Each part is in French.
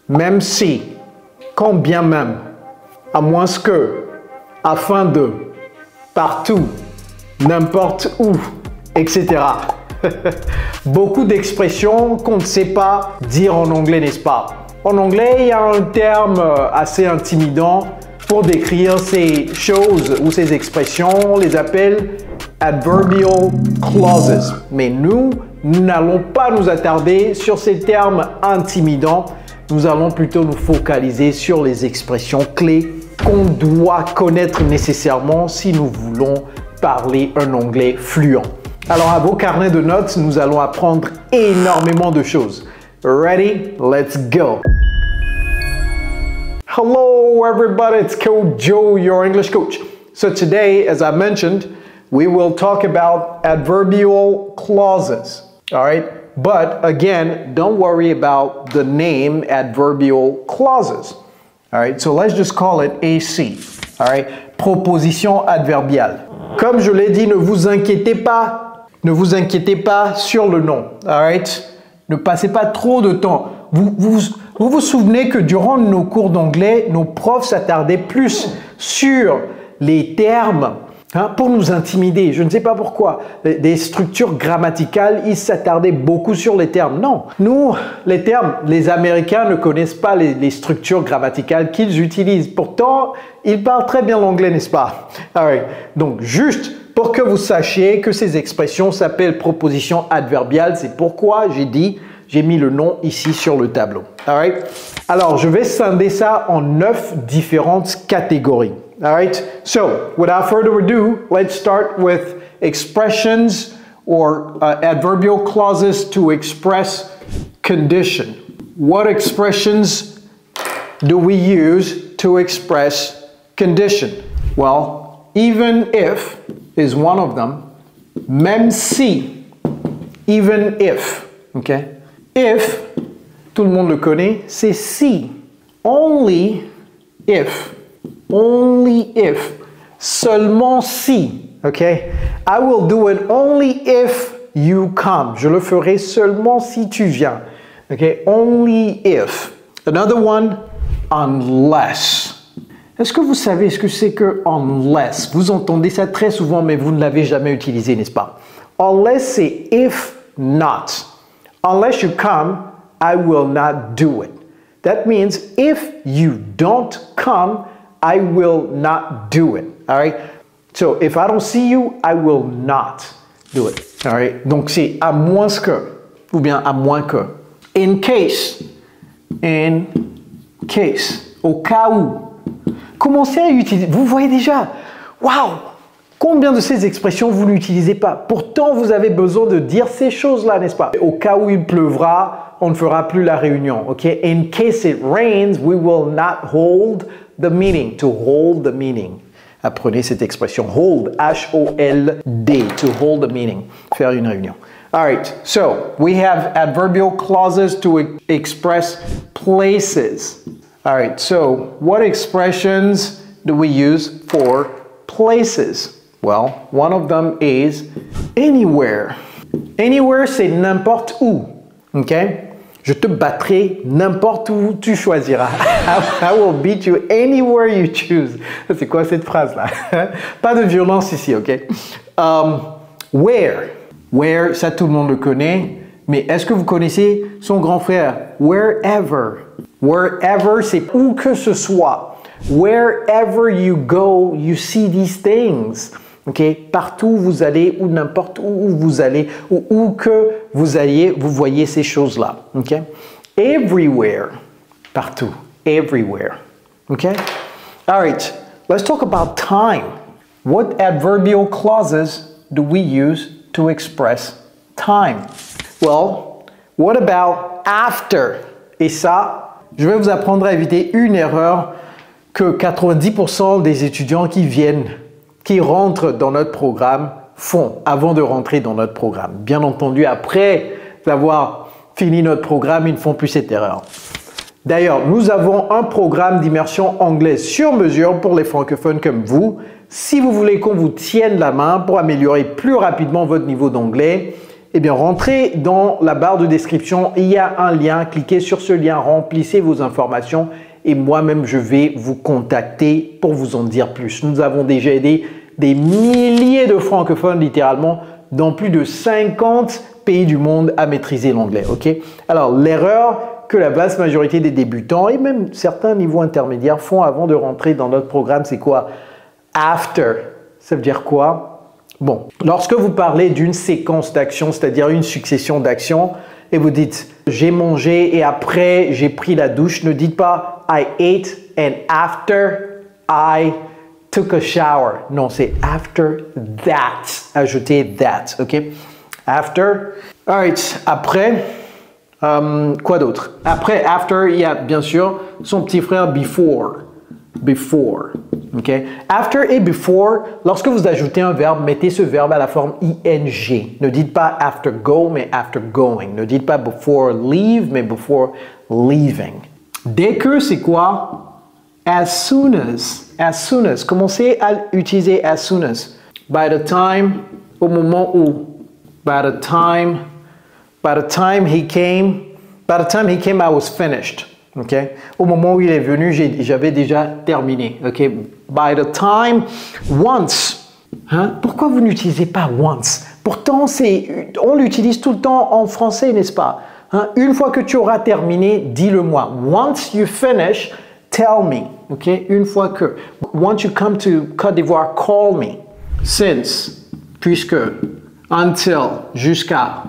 même si, quand bien même, à moins que, afin de, partout, n'importe où, etc. Beaucoup d'expressions qu'on ne sait pas dire en anglais, n'est-ce pas? En anglais, il y a un terme assez intimidant pour décrire ces choses ou ces expressions. On les appelle adverbial clauses. Mais nous n'allons pas nous attarder sur ces termes intimidants. Nous allons plutôt nous focaliser sur les expressions clés qu'on doit connaître nécessairement si nous voulons parler un anglais fluent. Alors à vos carnets de notes, nous allons apprendre énormément de choses. Ready? Let's go! Hello everybody, it's Coach Joe, your English coach. So today, as I mentioned, we will talk about adverbial clauses. All right? But again, don't worry about the name adverbial clauses. All right? So let's just call it AC. All right? Proposition adverbiale. Comme je l'ai dit, ne vous inquiétez pas. Ne vous inquiétez pas sur le nom. All right? Ne passez pas trop de temps. Vous vous souvenez que durant nos cours d'anglais, nos profs s'attardaient plus sur les termes pour nous intimider. Je ne sais pas pourquoi. Des structures grammaticales, ils s'attardaient beaucoup sur les termes. Non, nous, les termes, les Américains ne connaissent pas les structures grammaticales qu'ils utilisent. Pourtant, ils parlent très bien l'anglais, n'est-ce pas? All right. Donc, juste pour que vous sachiez que ces expressions s'appellent propositions adverbiales, c'est pourquoi j'ai mis le nom ici sur le tableau. All right? Alors, je vais scinder ça en 9 différentes catégories. All right? So, without further ado, let's start with expressions or adverbial clauses to express condition. What expressions do we use to express condition? Well, even if is one of them. Même si, even if, okay? If, tout le monde le connaît, c'est si. Only if, seulement si, okay? I will do it only if you come. Je le ferai seulement si tu viens, okay? Only if. Another one, unless. Est-ce que vous savez ce que c'est que unless? Vous entendez ça très souvent, mais vous ne l'avez jamais utilisé, n'est-ce pas? Unless, c'est if not. Unless you come, I will not do it. That means if you don't come, I will not do it. All right? So if I don't see you, I will not do it. All right? Donc c'est à moins que, ou bien à moins que. In case, au cas où. Commencez à utiliser. Vous voyez déjà, waouh! Combien de ces expressions vous n'utilisez pas? Pourtant, vous avez besoin de dire ces choses-là, n'est-ce pas? Au cas où il pleuvra, on ne fera plus la réunion, ok? In case it rains, we will not hold the meeting. To hold the meeting. Apprenez cette expression. Hold, H-O-L-D. To hold the meeting. Faire une réunion. All right, so we have adverbial clauses to express places. All right, so what expressions do we use for places? Well, one of them is anywhere. Anywhere, c'est n'importe où. OK? Je te battrai n'importe où tu choisiras. I will beat you anywhere you choose. C'est quoi cette phrase-là? Pas de violence ici, OK? Where. Where, ça tout le monde le connaît. Mais est-ce que vous connaissez son grand frère? Wherever. Wherever, c'est où que ce soit. Wherever you go, you see these things. Okay? Partout où vous allez, ou n'importe où vous allez, ou où que vous alliez, vous voyez ces choses-là. Okay? Everywhere. Partout. Everywhere. Okay? All right. Let's talk about time. What adverbial clauses do we use to express time? Well, what about after? Et ça, je vais vous apprendre à éviter une erreur que 90% des étudiants qui rentrent dans notre programme font avant de rentrer dans notre programme. Bien entendu, après avoir fini notre programme, ils ne font plus cette erreur. D'ailleurs, nous avons un programme d'immersion anglaise sur mesure pour les francophones comme vous. Si vous voulez qu'on vous tienne la main pour améliorer plus rapidement votre niveau d'anglais, Eh bien, rentrez dans la barre de description, il y a un lien, cliquez sur ce lien, remplissez vos informations et moi-même, je vais vous contacter pour vous en dire plus. Nous avons déjà aidé des milliers de francophones, littéralement, dans plus de 50 pays du monde à maîtriser l'anglais. Okay? Alors, l'erreur que la vaste majorité des débutants et même certains niveaux intermédiaires font avant de rentrer dans notre programme, c'est quoi? After. Ça veut dire quoi? Bon, lorsque vous parlez d'une séquence d'actions, c'est-à-dire une succession d'actions, et vous dites « j'ai mangé et après j'ai pris la douche », ne dites pas « I ate and after I took a shower ». Non, c'est « after that ». Ajoutez « that », ok? After. All right. Après, quoi d'autre? Après, after, il y a bien sûr son petit frère before. Before. Okay? After et before, lorsque vous ajoutez un verbe, mettez ce verbe à la forme ing. Ne dites pas after go, mais after going. Ne dites pas before leave, mais before leaving. Dès que, c'est quoi? As soon as. As soon as. Commencez à utiliser as soon as. By the time, au moment où. By the time he came, I was finished. Okay? Au moment où il est venu, j'avais déjà terminé. Okay? By the time, once. Hein? Pourquoi vous n'utilisez pas once? Pourtant, on l'utilise tout le temps en français, n'est-ce pas? Hein? Une fois que tu auras terminé, dis-le-moi. Once you finish, tell me. Okay? Une fois que. Once you come to Côte d'Ivoire, call me. Since, puisque. Until, jusqu'à.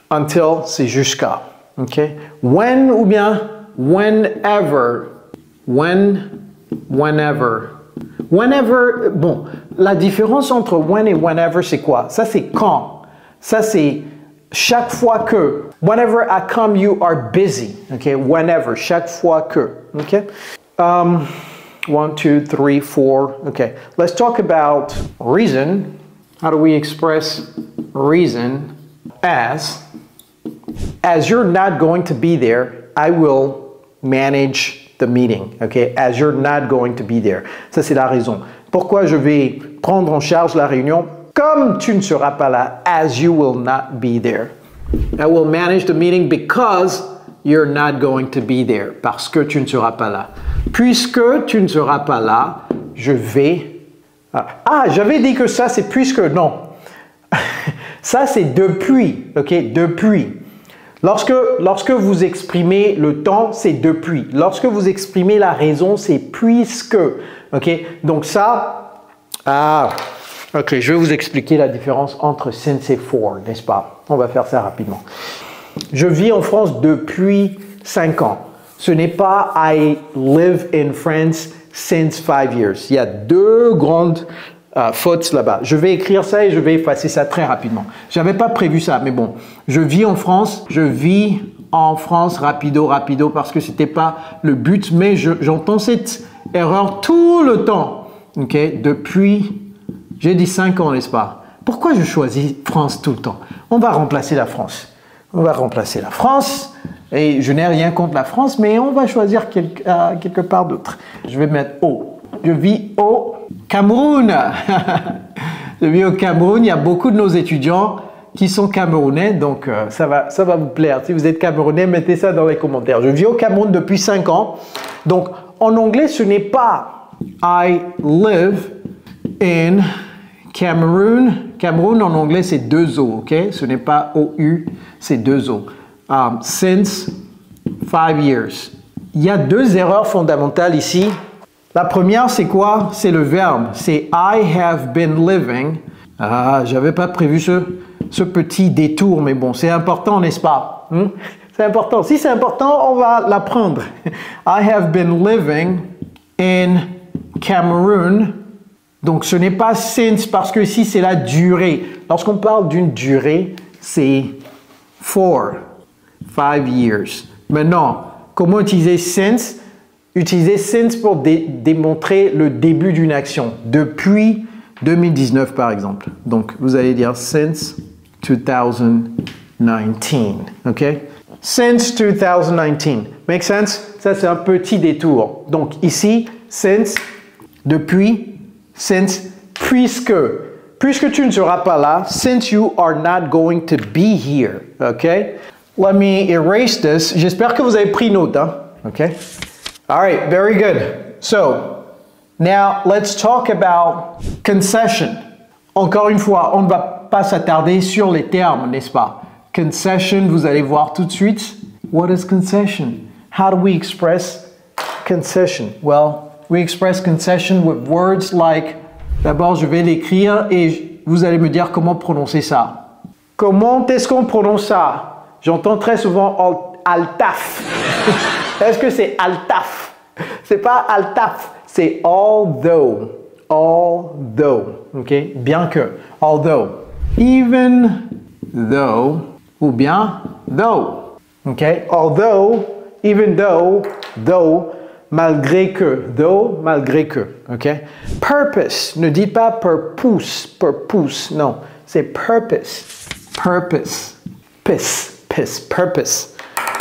Until, c'est jusqu'à. Okay? When ou bien whenever. Whenever. Whenever, bon, la différence entre when et whenever, c'est quoi? Ça, c'est quand. Ça, c'est chaque fois que. Whenever I come, you are busy. Okay? Whenever, chaque fois que. Okay? 1, 2, 3, 4. Okay. Let's talk about reason. How do we express reason as you're not going to be there, I will manage the meeting. Okay? As you're not going to be there. Ça, c'est la raison. Pourquoi je vais prendre en charge la réunion? Comme tu ne seras pas là, as you will not be there. I will manage the meeting because you're not going to be there. Parce que tu ne seras pas là. Puisque tu ne seras pas là, je vais... Ah, j'avais dit que ça, c'est puisque. Non. Ça, c'est depuis. OK? Depuis. Lorsque vous exprimez le temps, c'est depuis. Lorsque vous exprimez la raison, c'est puisque. OK? Donc ça... Ah, OK, je vais vous expliquer la différence entre since et for, n'est-ce pas? On va faire ça rapidement. Je vis en France depuis 5 ans. Ce n'est pas I live in France since 5 years. Il y a 2 grandes fautes là-bas. Je vais écrire ça et je vais effacer ça très rapidement. Je n'avais pas prévu ça, mais bon. Je vis en France rapido, parce que ce n'était pas le but, mais j'entends cette erreur tout le temps. OK? Depuis, j'ai dit 5 ans, n'est-ce pas? Pourquoi je choisis France tout le temps? On va remplacer la France. On va remplacer la France. Et je n'ai rien contre la France, mais on va choisir quelque part d'autre. Je vais mettre au. Je vis au Cameroun. Je vis au Cameroun. Il y a beaucoup de nos étudiants qui sont camerounais, donc ça va vous plaire. Si vous êtes camerounais, mettez ça dans les commentaires. Je vis au Cameroun depuis 5 ans. Donc, en anglais, ce n'est pas I live in Cameroon. Cameroun, en anglais, c'est 2 O, ok? Ce n'est pas OU, c'est 2 O. Since 5 years. Il y a 2 erreurs fondamentales ici. La première, c'est quoi? C'est le verbe. C'est I have been living. Ah, j'avais pas prévu ce petit détour, mais bon, c'est important, n'est-ce pas? C'est important. Si c'est important, on va l'apprendre. I have been living in Cameroon. Donc, ce n'est pas since parce que ici, c'est la durée. Lorsqu'on parle d'une durée, c'est for 5 years. Maintenant, comment utiliser since? Utiliser since pour démontrer le début d'une action. Depuis 2019, par exemple. Donc, vous allez dire since 2019. OK? Since 2019. Make sense? Ça, c'est un petit détour. Donc, ici, since, depuis, since, puisque. Puisque tu ne seras pas là, since you are not going to be here, okay? Let me erase this. J'espère que vous avez pris note, hein? Okay? All right, very good. So, now let's talk about concession. Encore une fois, on ne va pas s'attarder sur les termes, n'est-ce pas? Concession, vous allez voir tout de suite. What is concession? How do we express concession? Well, we express concession with words like, d'abord je vais l'écrire et vous allez me dire comment prononcer ça. Comment est-ce qu'on prononce ça? J'entends très souvent altaf. Est-ce que c'est altaf? C'est pas altaf, c'est although. Although, ok? Bien que, although. Even though, ou bien though, ok? Although, even though, malgré que, though, malgré que, ok? Purpose, ne dites pas purpose, non, c'est purpose, purpose,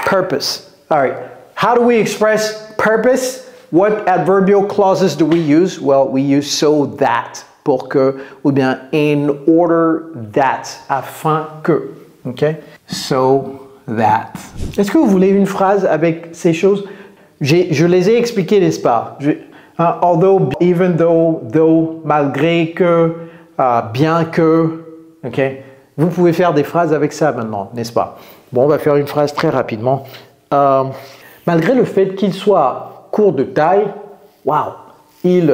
purpose. All right, how do we express purpose? What adverbial clauses do we use? Well, we use so that, pour que, ou bien in order that, afin que, ok? So that. Est-ce que vous voulez une phrase avec ces choses? Je les ai expliquées, n'est-ce pas? Although, even though, malgré que, bien que, ok? Vous pouvez faire des phrases avec ça maintenant, n'est-ce pas? Bon, on va faire une phrase très rapidement. Malgré le fait qu'il soit court de taille, waouh, il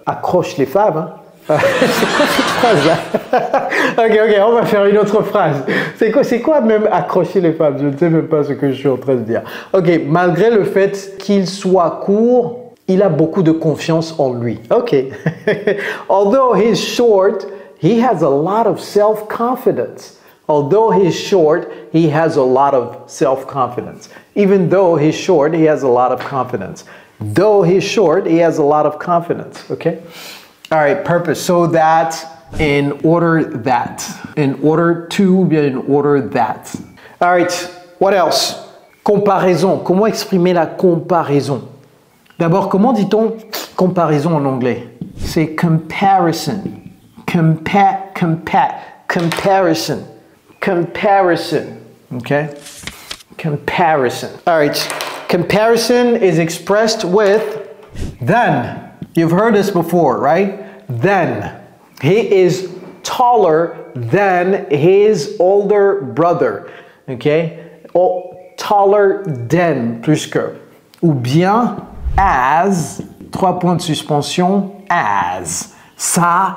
accroche les femmes. Hein? C'est quoi cette phrase-là? Ok, on va faire une autre phrase. C'est quoi même accrocher les femmes? Je ne sais même pas ce que je suis en train de dire. Ok, malgré le fait qu'il soit court, il a beaucoup de confiance en lui. Ok. Although he's short, he has a lot of self-confidence. Although he's short, he has a lot of self-confidence. Even though he's short, he has a lot of confidence. Though he's short, he has a lot of confidence. Okay? All right, purpose. So that, in order that. In order to, bien in order that. All right, what else? Comparaison. Comment exprimer la comparaison? D'abord, comment dit-on comparaison en anglais? C'est comparison. Comparison. Comparison, okay? Comparison. All right, comparison is expressed with then. You've heard this before, right? Then. He is taller than his older brother, okay? Taller than, plus que. Ou bien as, 3 points de suspension, as. Ça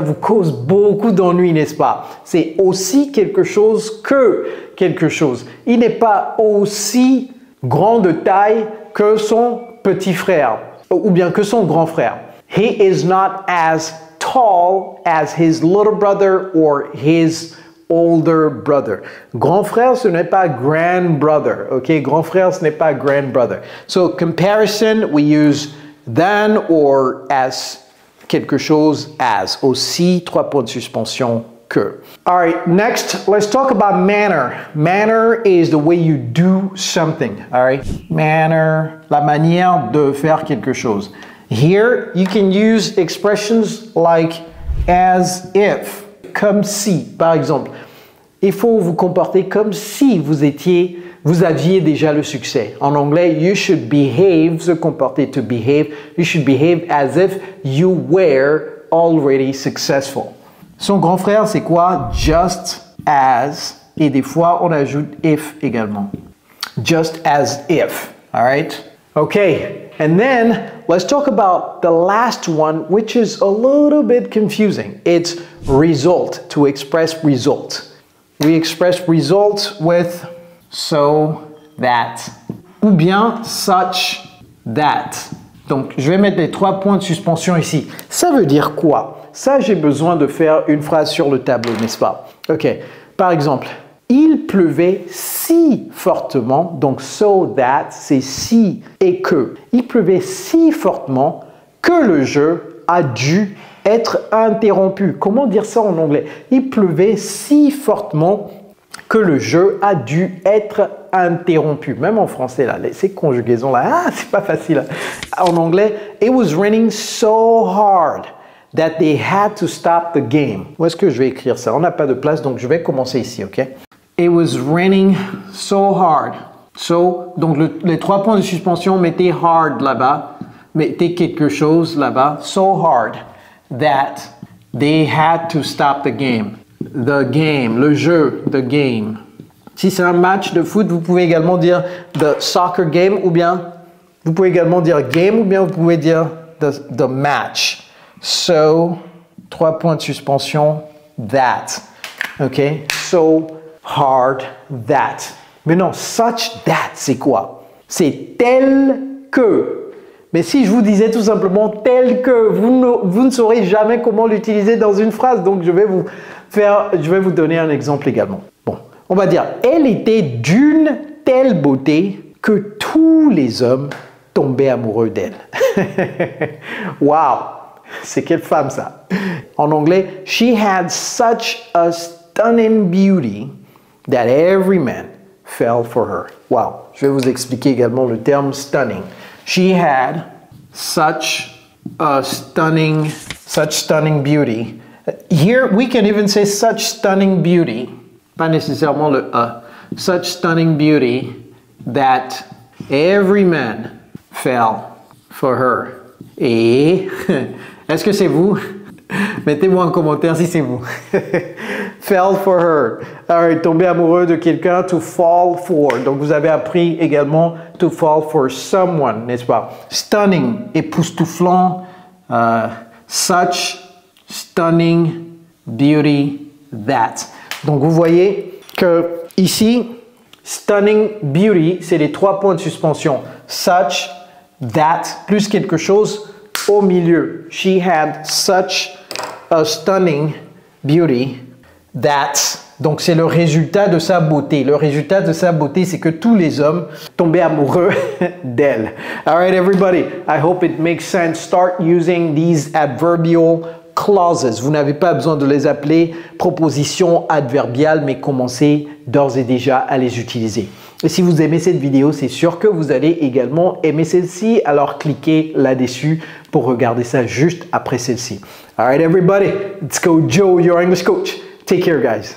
vous cause beaucoup d'ennui, n'est-ce pas? C'est aussi quelque chose que quelque chose. Il n'est pas aussi grand de taille que son petit frère, ou bien que son grand frère. He is not as tall as his little brother or his older brother. Grand frère, ce n'est pas grand brother, ok? Grand frère, ce n'est pas grand brother. So, comparison, we use than or as. Quelque chose as. Aussi, 3 points de suspension que. All right, next, let's talk about manner. Manner is the way you do something. All right, manner, la manière de faire quelque chose. Here, you can use expressions like as if, comme si, par exemple. Il faut vous comporter comme si vous aviez déjà le succès. En anglais, you should behave, se comporter, to behave. You should behave as if you were already successful. Son grand frère, c'est quoi? Just as. Et des fois, on ajoute if également. Just as if. All right? Okay. And then, let's talk about the last one, which is a little bit confusing. It's result, to express result. We express result with so that, ou bien such that. Donc, je vais mettre les 3 points de suspension ici. Ça veut dire quoi? Ça, j'ai besoin de faire une phrase sur le tableau, n'est-ce pas? Ok. Par exemple, il pleuvait si fortement, donc so that, c'est si et que. Il pleuvait si fortement que le jeu a dû être interrompu. Comment dire ça en anglais? Il pleuvait si fortement que le jeu a dû être interrompu. Même en français, là, ces conjugaisons-là, c'est pas facile. En anglais, it was raining so hard that they had to stop the game. Où est-ce que je vais écrire ça? On n'a pas de place, donc je vais commencer ici, ok? It was raining so hard. So, donc les 3 points de suspension, mettez hard là-bas. Mettez quelque chose là-bas. So hard that they had to stop the game. The game, le jeu, the game. Si c'est un match de foot, vous pouvez également dire the soccer game ou bien vous pouvez également dire game ou bien vous pouvez dire the match. So, 3 points de suspension, that. OK? So hard that. Mais non, such that, c'est quoi? C'est tel que. Mais si je vous disais tout simplement tel que, vous ne saurez jamais comment l'utiliser dans une phrase. Donc, je vais vous donner un exemple également. Bon, on va dire, elle était d'une telle beauté que tous les hommes tombaient amoureux d'elle. Wow! C'est quelle femme ça? En anglais, she had such a stunning beauty that every man fell for her. Wow! Je vais vous expliquer également le terme stunning. She had such stunning beauty. Here, we can even say such stunning beauty. Pas nécessairement le such stunning beauty that every man fell for her. Et est-ce que c'est vous? Mettez-moi en commentaire si c'est vous. Fell for her. Alors, tomber amoureux de quelqu'un, to fall for. Donc, vous avez appris également to fall for someone, n'est-ce pas? Stunning, époustouflant. Such stunning beauty that. Donc, vous voyez que ici, stunning beauty, c'est les 3 points de suspension. Such, that, plus quelque chose au milieu. She had such a stunning beauty that. Donc, c'est le résultat de sa beauté. Le résultat de sa beauté, c'est que tous les hommes tombaient amoureux d'elle. All right, everybody. I hope it makes sense. Start using these adverbial clauses. Vous n'avez pas besoin de les appeler propositions adverbiales, mais commencez d'ores et déjà à les utiliser. Et si vous aimez cette vidéo, c'est sûr que vous allez également aimer celle-ci. Alors, cliquez là-dessus pour regarder ça juste après celle-ci. All right, everybody. It's Coach Joe, your English coach. Take care, guys.